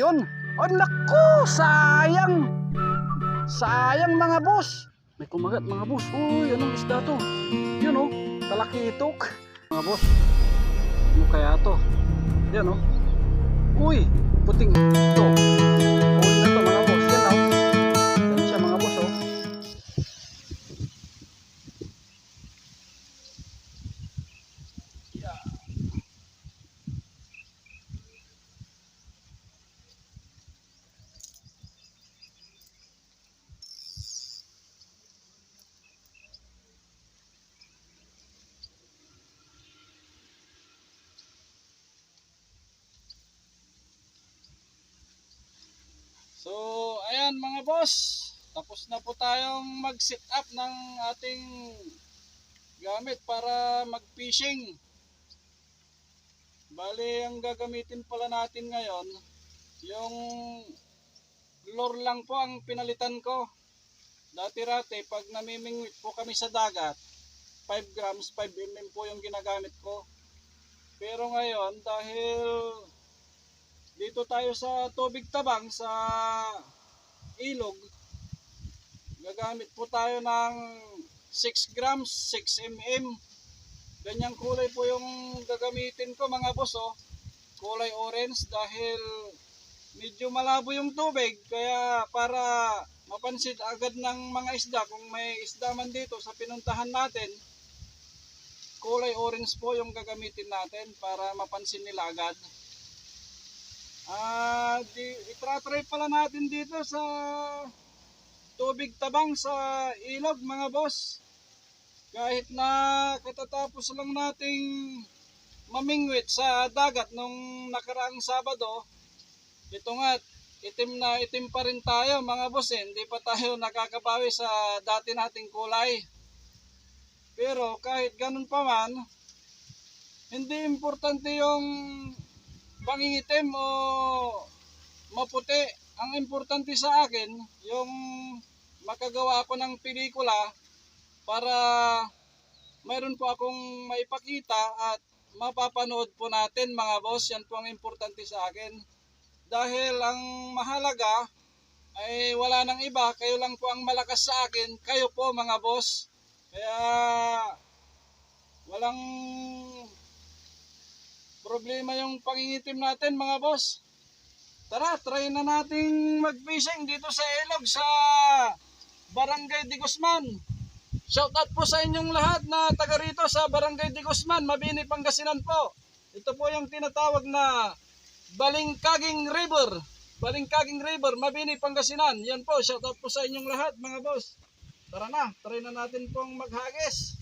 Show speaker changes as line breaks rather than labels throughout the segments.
ngayon. Oh naku, sayang. Sayang mga boss. May kumagat mga boss. Uy, anong isda to? Yun oh, talakitok. Mga boss, ano kaya to? Yan oh. Uy, puting to. Uy na to mga boss. Yan oh. Yan siya mga boss oh. Yeah. So, ayan mga boss, tapos na po tayong mag-set up ng ating gamit para mag-fishing. Bali, ang gagamitin pala natin ngayon, yung lure lang po ang pinalitan ko. Dati-rati, pag namimingwit po kami sa dagat, 5 grams, 5 mm po yung ginagamit ko. Pero ngayon, dahil dito tayo sa tubig tabang sa ilog, gagamit po tayo ng 6 grams, 6 mm. Ganyang kulay po yung gagamitin ko mga boss oh. Kulay orange dahil medyo malabo yung tubig, kaya para mapansin agad ng mga isda kung may isda man dito sa pinuntahan natin, kulay orange po yung gagamitin natin para mapansin nila agad. Itratry pala natin dito sa tubig tabang sa ilog mga boss. Kahit na katatapos lang nating mamingwit sa dagat nung nakaraang Sabado, ito nga, itim na itim pa rin tayo mga boss eh. Hindi pa tayo nakakabawi sa dati nating kulay. Pero kahit ganun pa man, hindi importante yung pangingitim o maputi. Ang importante sa akin, yung makagawa ako ng pelikula para mayroon po akong maipakita at mapapanood po natin mga boss. Yan po ang importante sa akin. Dahil ang mahalaga ay wala nang iba, kayo lang po ang malakas sa akin, kayo po mga boss. Kaya walang problema yung pangingitim natin mga boss. Tara, try na nating mag-fishing dito sa ilog sa Barangay de Guzman. Shoutout po sa inyong lahat na taga rito sa Barangay de Guzman, Mabini, Pangasinan po. Ito po yung tinatawag na Balingkaging River. Balingkaging River, Mabini, Pangasinan. Yan po, shoutout po sa inyong lahat mga boss. Tara na, try na natin pong maghagis.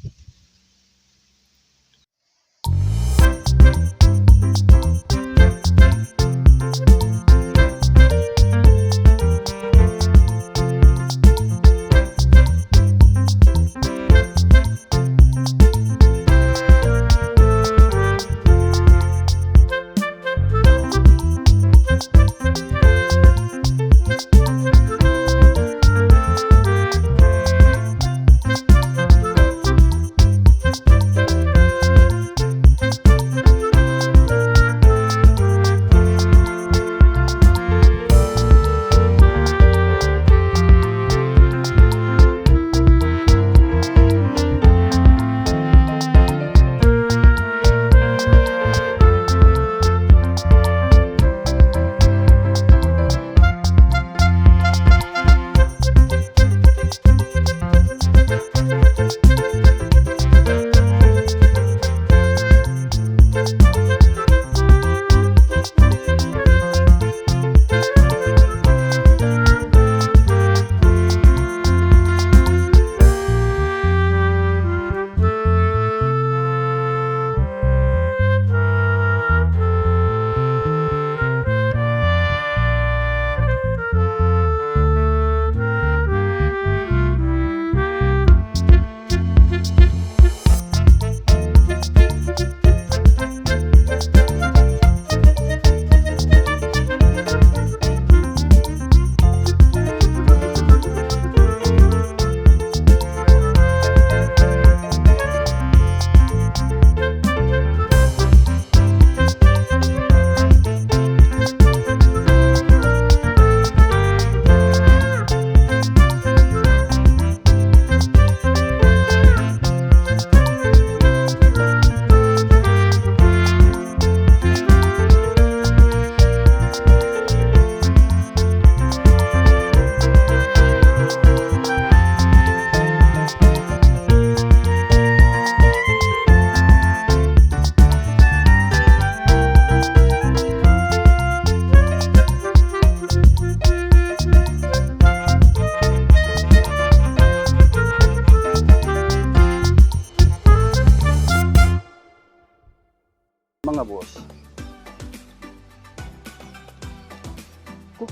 mga boss.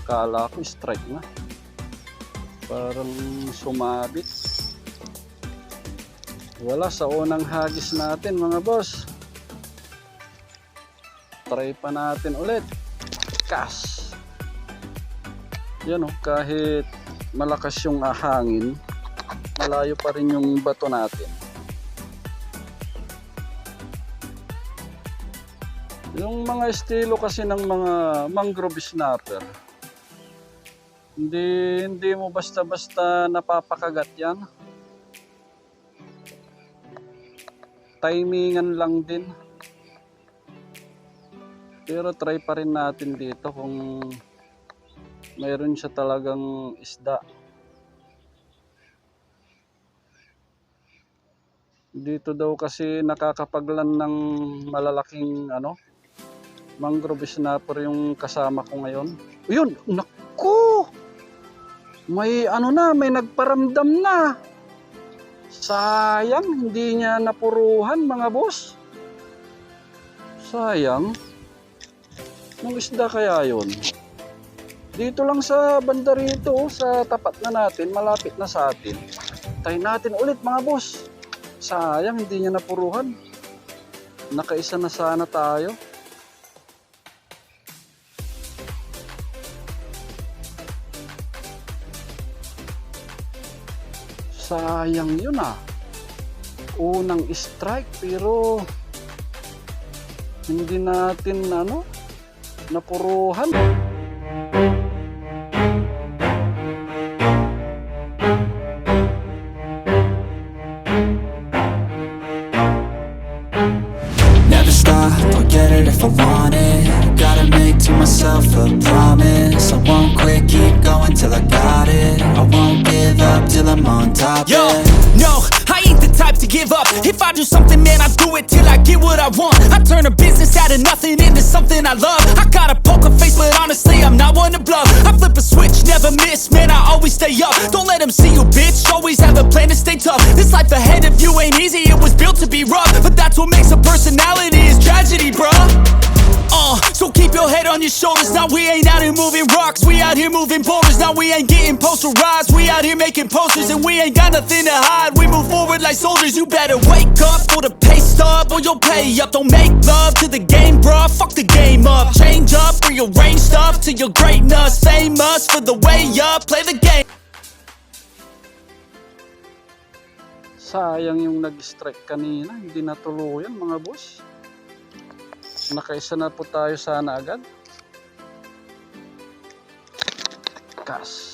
Kala ko strike na. Parang sumabit. Wala sa unang hagis natin mga boss. Try pa natin ulit. Cash. Yan oh, kahit malakas yung hangin, malayo pa rin yung bato natin. Yung mga estilo kasi ng mga mangrove snapper, hindi mo basta-basta napapakagat yan. Timingan lang din. Pero try pa rin natin dito kung mayroon siya talagang isda. Dito daw kasi nakakapaglan ng malalaking mangrove snapper yung kasama ko ngayon. Ayun, naku! May may nagparamdam na. Sayang, hindi niya napuruhan mga boss. Sayang. Nung isda kaya yun? Dito lang sa banda rito, sa tapat na natin, malapit na sa atin. Try natin ulit mga boss. Sayang, hindi niya napuruhan. Nakaisa na sana tayo. Sayang yun unang strike pero hindi natin napuruhan.
Never stop, I'll get it if I want it. Gotta make to myself a promise. I won't quit, keep going till I got it. I won't give up till I'm on top.
Yo, no, I ain't the type to give up. If I do something, man, I do it till I get what I want. I turn a business out of nothing into something I love. I got a poker face, but honestly, I'm not one to bluff. I flip a switch, never miss, man, I always stay up. Don't let them see you, bitch, always have a plan to stay tough. This life ahead of you ain't easy, it was built to be rough. But that's what makes a personality, is tragedy, bruh. So keep your head on your shoulders. Now we ain't out here moving rocks, we out here moving boulders. Now we ain't getting posterized, we out here making posters. And we ain't got nothing to hide, we move forward like soldiers. You better wake up for the pay stub, or you'll pay up. Don't make love to the game, bruh, fuck the game up. Change up, rearrange stuff to your greatness. Famous for the way up, play the game.
Sayang yung nag-strike kanina, hindi natuluyan mga boss. Nakaisa na po tayo sana agad. Cash.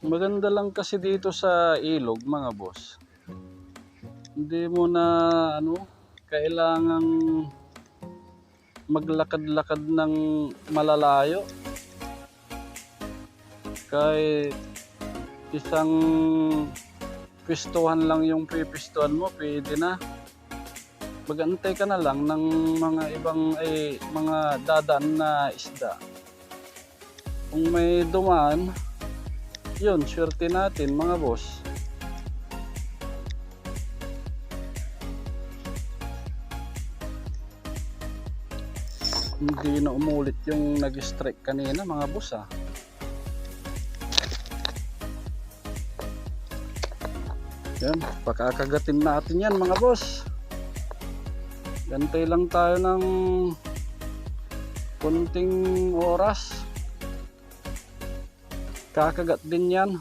Maganda lang kasi dito sa ilog mga boss. Hindi mo na kailangang maglakad-lakad ng malalayo. Kahit isang pistuhan lang yung pipistuhan mo, pwede na. Mag-antay ka na lang ng mga ibang mga dadaan na isda. Kung may dumaan, yun, swerte natin mga boss. Hindi na umulit yung nag-strike kanina mga boss Yan, pakakagatin natin yan mga boss. Gantay lang tayo ng kunting oras. Kakagat din yan.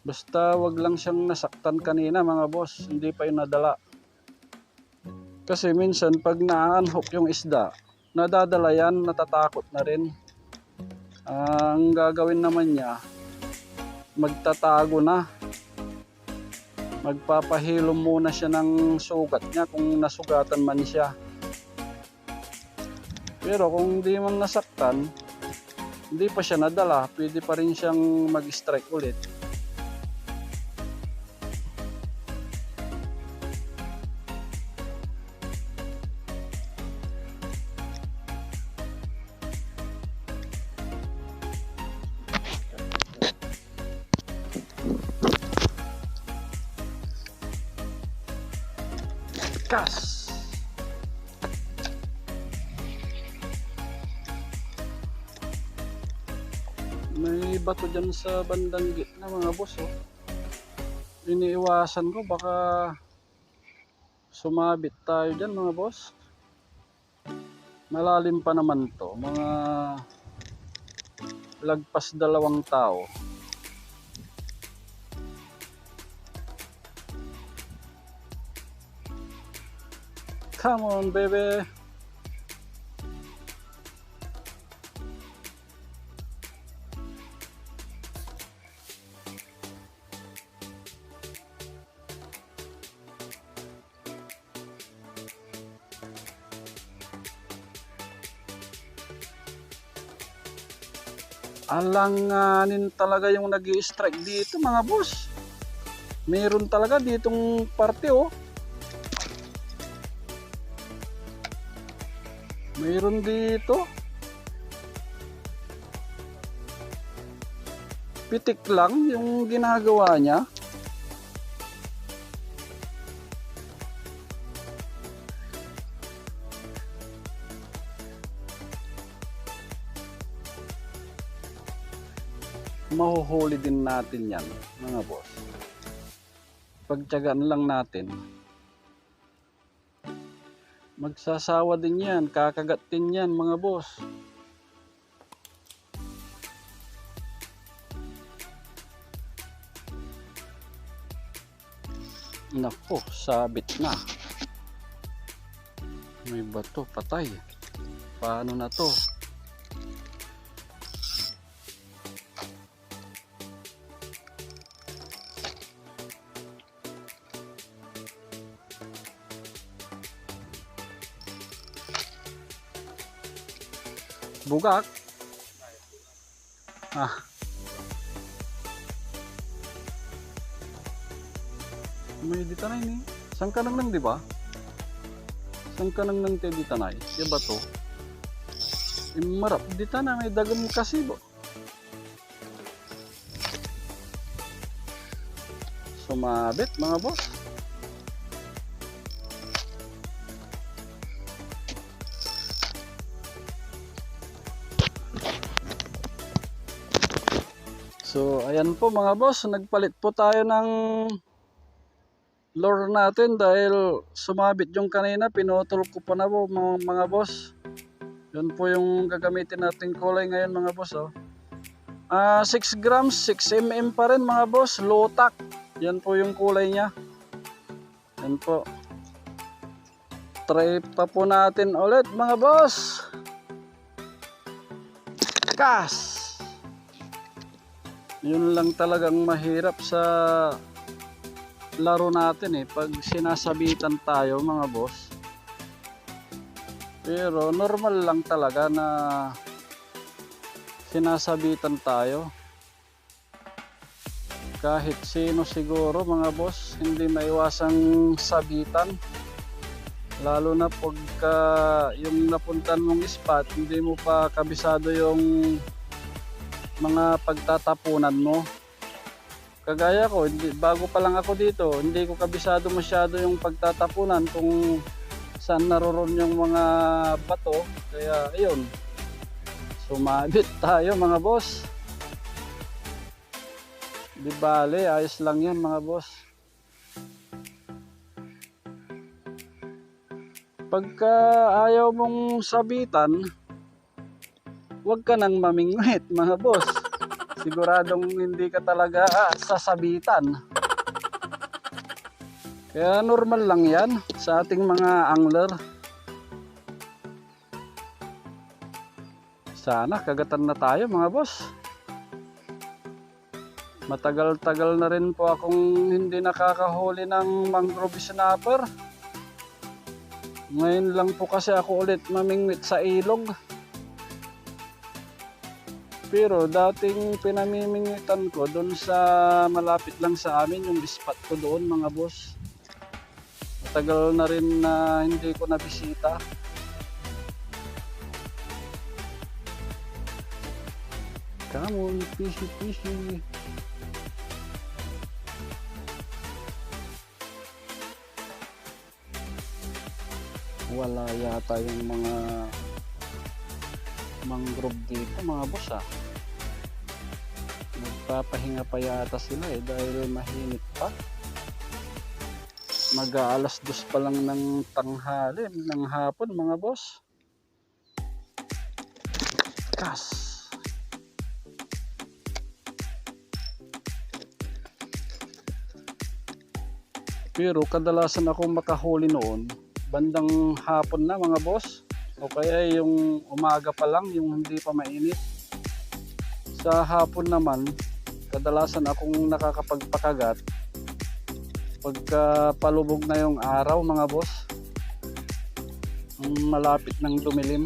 Basta wag lang siyang nasaktan kanina mga boss, hindi pa yung nadala. Kasi minsan pag na-unhook yung isda, nadadala yan, natatakot na rin. Ang gagawin naman niya, magtatago na. Magpapahilom muna siya ng sugat niya kung nasugatan man siya. Pero kung hindi man nasaktan, hindi pa siya nadala, pwede pa rin siyang mag-strike ulit. Kas! May bato dyan sa bandang gitna mga boss, oh. Iniiwasan ko baka sumabit tayo dyan mga boss. Malalim pa naman to, mga lagpas 2 tao. Come on baby. Alanganin talaga yung nag-i-strike dito mga boss. Meron talaga ditong parte, oh. Meron dito. Pitik lang yung ginagawa niya. Mahuhuli din natin yan mga boss. Pagtiyagaan lang natin. Magsasawa din yan, kakagat din yan mga boss. Nako, sabit na. May bato, patay. Paano na to? Bugak. May ditanay ni. Saan ka nang di ba? Saan ka nang te ditanay? Yung bato. Marap ditanay may dagam kasi bo. Sumabit mga boss. So, ayan po mga boss, nagpalit po tayo ng lure natin dahil sumabit yung kanina, pinutol ko pa na po mga boss. Yan po yung gagamitin nating kulay ngayon mga boss, oh. 6 grams, 6 mm pa rin mga boss, low tack. Yan po yung kulay niya. Yan po. Try pa po natin ulit mga boss. Kas! Yun lang talagang mahirap sa laro natin eh, pag sinasabitan tayo mga boss. Pero normal lang talaga na sinasabitan tayo. Kahit sino siguro mga boss, hindi maiwasang sabitan. Lalo na pagka yung napuntan mong spot, hindi mo pa kabisado yung mga pagtatapunan mo. Kagaya ko, bago pa lang ako dito, hindi ko kabisado masyado yung pagtatapunan kung saan naroon yung mga bato. Kaya ayun, sumabit tayo mga boss. Di bale, ayos lang yan mga boss. Pagka ayaw mong sabitan, huwag ka nang mamingwit mga boss. Siguradong hindi ka talaga sasabitan. Kaya normal lang yan sa ating mga angler. Sana kagatan na tayo mga boss. Matagal-tagal na rin po akong hindi nakakahuli ng mangrove snapper. Ngayon lang po kasi ako ulit mamingwit sa ilog. Pero dating pinamimingitan ko doon sa malapit lang sa amin yung spot ko doon mga boss. Matagal na rin na hindi ko nabisita. Come on, fishy fishy. Wala yata yung mga mangrove dito mga boss ah. Nagpapahinga pa yata sila dahil mahinit pa. Mag-aalas 2 pa lang ng tanghali, ng hapon mga boss. Kas. Pero kadalasan ako makahuli noon bandang hapon na mga boss, o kaya yung umaga pa lang, yung hindi pa mainit. Sa hapon naman kadalasan akong nakakapagpakagat pagka palubog na yung araw mga boss, malapit ng dumilim.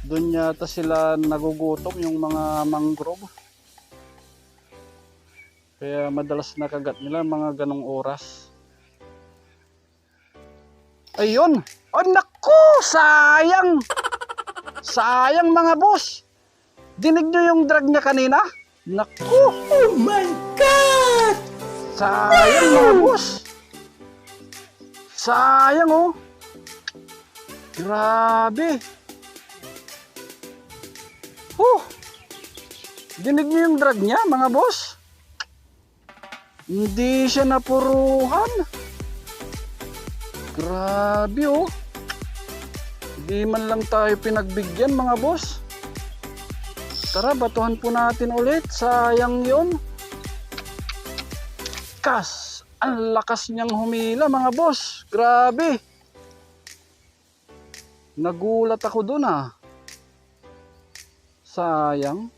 Doon yata sila nagugutom yung mga mangrove, kaya madalas nakagat nila mga ganong oras. Ayun! Oh naku! Sayang! Sayang mga boss! Dinig nyo yung drag niya kanina? Naku! Oh my God! Sayang mga boss! Sayang oh! Grabe! Dinig nyo yung drag niya mga boss? Hindi siya napuruhan. Grabe oh. Hindi man lang tayo pinagbigyan mga boss. Tara, batuhan po natin ulit. Sayang yun. Kas, ang lakas niyang humila mga boss. Grabe. Nagulat ako dun ah. Sayang.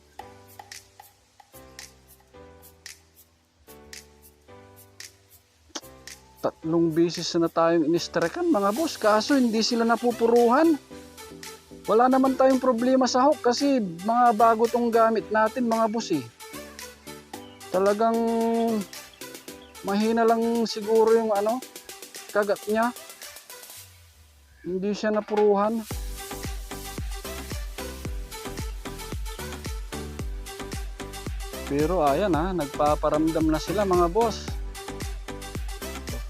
Tatlong beses na tayong inistrakan mga boss, kaso hindi sila napupuruhan. Wala naman tayong problema sa hook kasi mga bago tong gamit natin mga boss eh. Talagang mahina lang siguro yung kagat niya. Hindi siya napuruhan. Pero ayan nagpaparamdam na sila mga boss.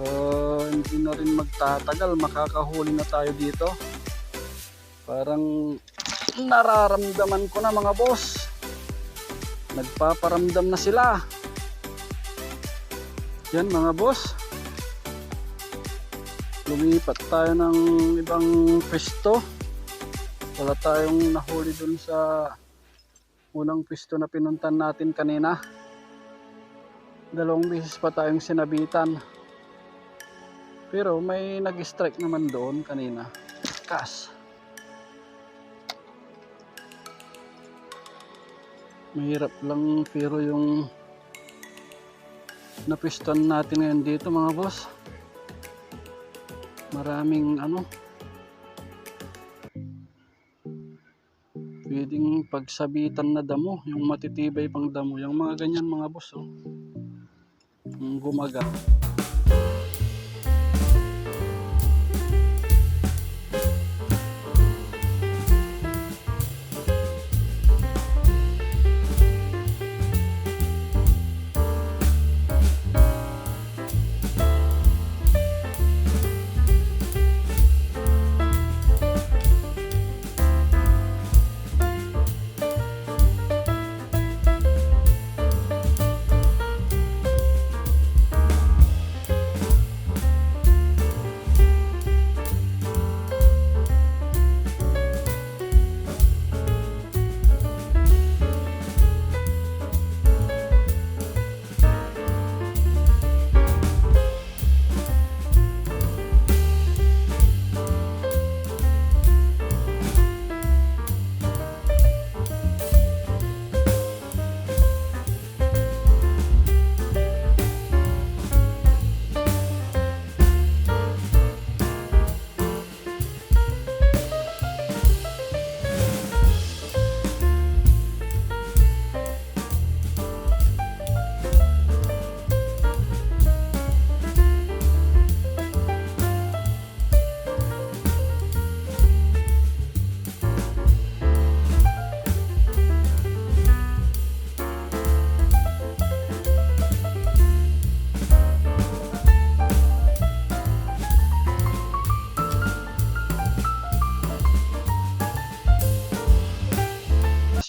Hindi na rin magtatagal, makakahuli na tayo dito. Parang nararamdaman ko na mga boss, nagpaparamdam na sila. Yan mga boss, lumipat tayo ng ibang pwesto. Wala tayong nahuli dun sa unang pwesto na pinuntan natin kanina. 2 beses pa tayong sinabitan. Pero may nag-strike naman doon kanina. Kas. Mahirap lang pero yung napiston natin ngayon dito mga boss. Maraming pwedeng pagsabitan na damo, yung matitibay pang damo, yung mga ganyan mga boss oh. Yung gumaga.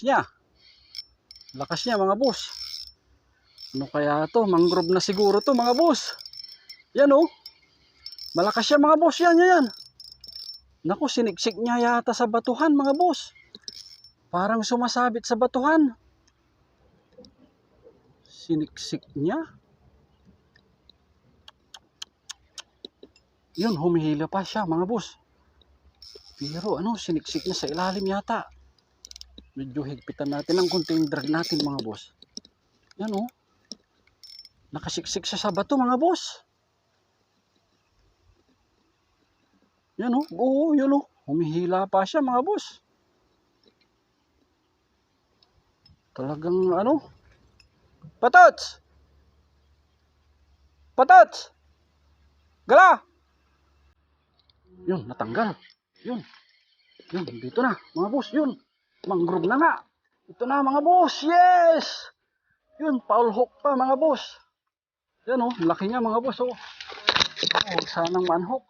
niya. Lakas niya mga boss. Ano kaya to? Mangrove na siguro to mga boss. Yan oh. Malakas siya mga boss. Yan. Naku, siniksik niya yata sa batuhan mga boss. Parang sumasabit sa batuhan. Siniksik niya. Yun, humihila pa siya mga boss. Pero ano, siniksik niya sa ilalim yata. Medyo higpitan natin ang konting drag natin mga boss. Yan oh. Nakasiksik siya sa bato mga boss. Yan oh. Oo, yun oh. Humihila pa siya mga boss. Talagang ano. Patots! Patots! Gala! Yun, natanggal. Yun, dito na mga boss. Yun. Mangrove na nga. Ito na mga boss. Yes! Yun, foul hook pa mga boss. Yan oh, laki niya mga boss oh. Oh, sanang manhook.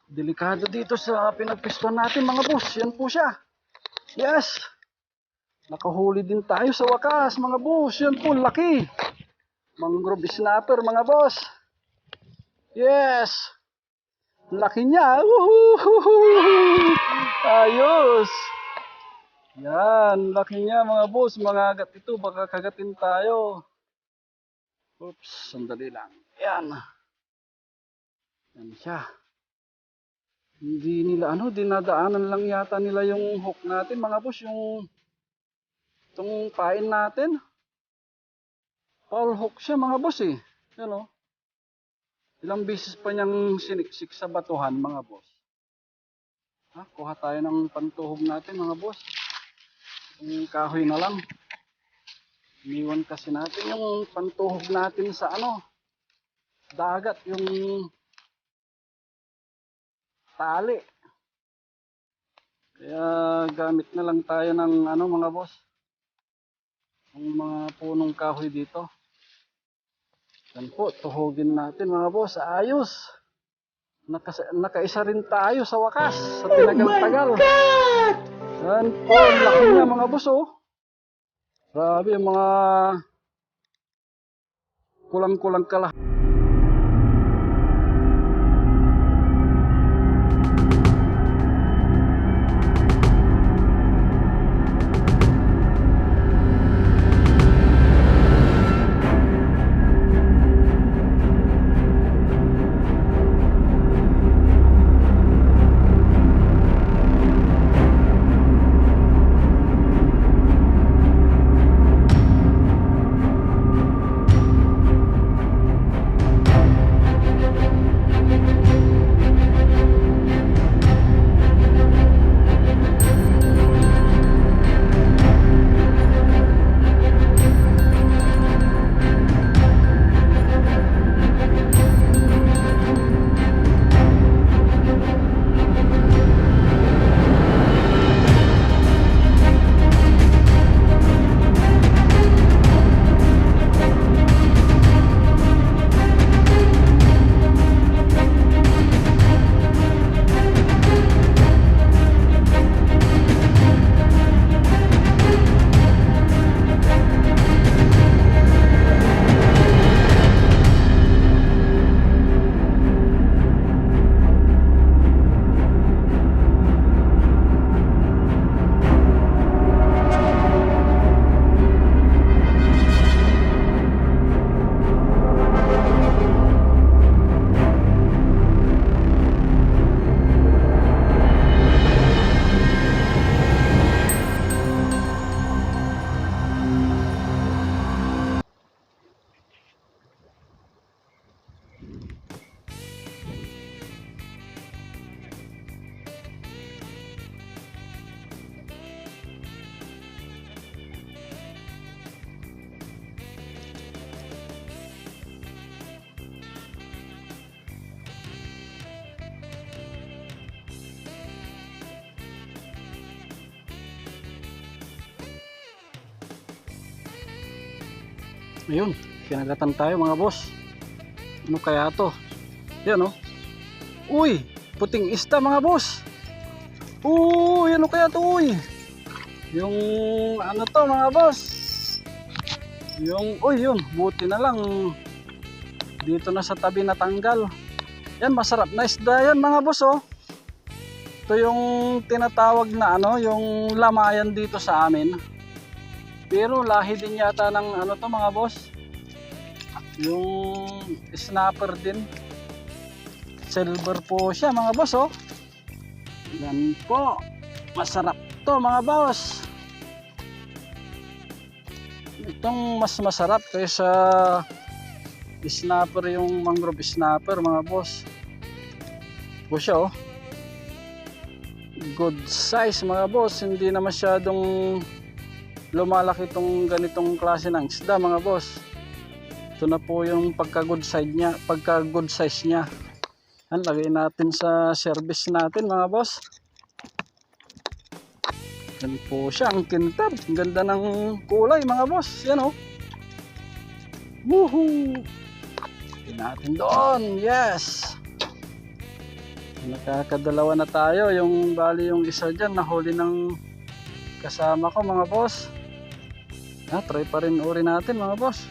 Delikado dito sa pinagpistuan natin mga boss. Yan po siya. Yes! Nakahuli din tayo sa wakas mga boss. Yan po, laki. Mangrove snapper mga boss. Yes! Laki niya. Woohoo! Ayos! Yan, laki niya mga boss. Mga agat ito, baka kagatin tayo. Oops, sandali lang. Yan. Yan siya. Hindi nila dinadaanan lang yata nila yung hook natin mga boss. Yung itong pain natin. Foul hook siya mga boss eh. Yan o. Ilang beses pa niyang siniksik sa batuhan mga boss. Ha, kuha tayo ng pantuhog natin mga boss. Yung kahoy na lang. Iniwan kasi natin yung pantuhog natin sa dagat, yung tali. Kaya gamit na lang tayo ng mga boss. Yung mga punong kahoy dito. Yan po, tuhogin natin mga boss. Ayos! Nakaisa rin tayo sa wakas. Sa tinagal-tagal. Yan po, laki niya mga boss oh. Grabe yung mga kulang-kulang kalahat. Ayun, kinagatan tayo mga boss. Ano kaya to? Yan oh. Uy, puting isda mga boss. Uy, ano kaya to uy? Yung ano to mga boss. Yung, yun, buti na lang. Dito na sa tabi natanggal. Yan, masarap na isda yan mga boss oh. Ito yung tinatawag na ano, yung lamayan dito sa amin. Pero lahi din yata ng ano to mga boss. Yung snapper din. Silver po siya mga boss oh. Yan po. Masarap to mga boss. Itong mas masarap kaysa snapper, yung mangrove snapper mga boss. Po siya oh. Good size mga boss. Hindi na masyadong lumalaki itong ganitong klase ng isda mga boss. Ito na po yung pagka good size niya. Yan, lagay natin sa service natin mga boss. Yan po siya, ang kintab. Ang ganda ng kulay mga boss. Yan oh. Woohoo! Lagay natin doon. Yes! Nakakadalawa na tayo. Yung bali yung isa dyan nahuli ng kasama ko mga boss. Try pa rin uri natin mga boss.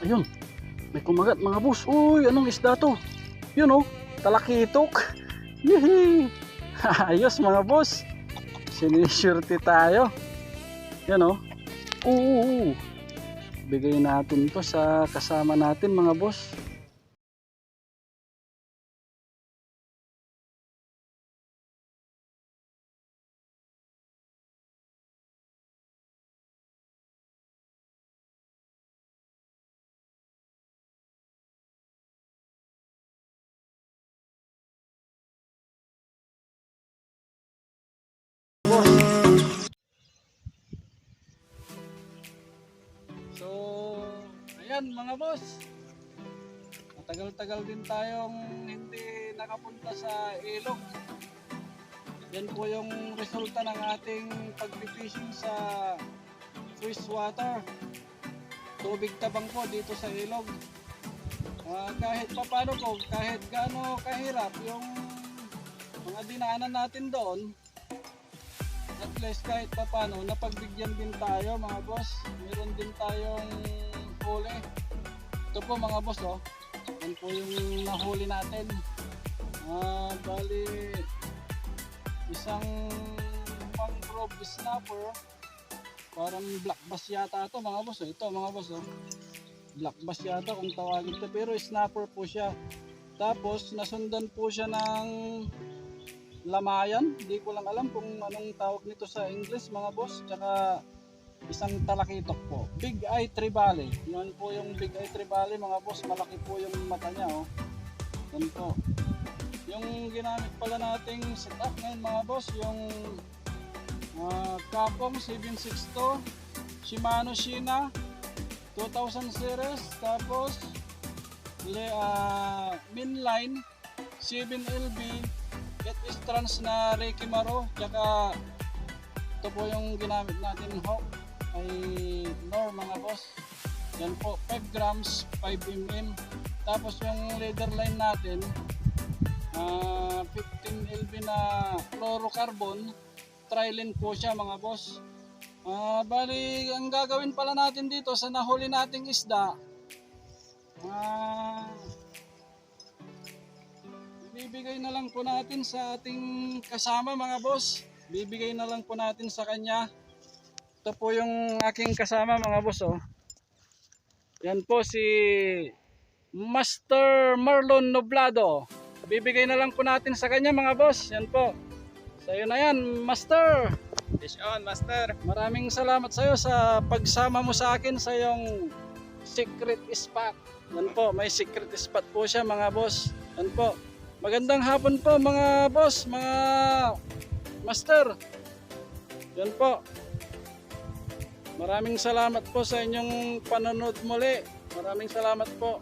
Ayun, may kumagat mga boss. Uy, anong isda to? Yun oh, talakitok. Yehey! Ayos mga boss. Sinisurti tayo. Yan oh. Bigay natin to sa kasama natin mga boss. So, ayan mga boss. Matagal-tagal din tayong hindi nakapunta sa ilog. Yan po yung resulta ng ating pag-fishing sa freshwater. Tubig tabang po dito sa ilog. Kahit papano po, kahit gaano kahirap yung mga dinaanan natin doon, at least kahit papano napagbigyan din tayo mga boss. Meron din tayong huli. Ito po mga boss oh. Yan po yung nahuli natin. Bali isang mangrove snapper. Parang black bass yata ito mga boss oh. Ito mga boss oh. Black bass yata kung tawagin ito, pero snapper po siya. Tapos nasundan po siya ng lamayan, hindi ko lang alam kung anong tawag nito sa English mga boss. Tsaka isang talakitok po, Big Eye Trevally. Yan po yung Big Eye Trevally mga boss. Malaki po yung mata niya oh. Yan po yung ginamit pala nating setup ngayon mga boss. Yung Capcom 762 Shimano Shina 2000 series. Tapos mainline 7LB It trans na Ricky Maro. Tsaka ito po yung ginamit natin hook ay Nor mga boss. Yan po 5 grams 5mm. Tapos yung leader line natin 15LB na fluorocarbon trilene po siya mga boss. Bali ang gagawin pala natin dito sa nahuli nating isda, bibigay na lang po natin sa ating kasama mga boss. Bibigay na lang po natin sa kanya. Ito po yung aking kasama mga boss oh. Yan po si Master Marlon Noblado. Bibigay na lang po natin sa kanya mga boss. Yan po. Sa'yo na yan, Master.
Fish on, Master.
Maraming salamat sa'yo sa pagsama mo sa akin sa iyong secret spot. Yan po, may secret spot po siya mga boss. Yan po. Magandang hapon po mga boss, mga Master. Yan po. Maraming salamat po sa inyong panonood muli. Maraming salamat po.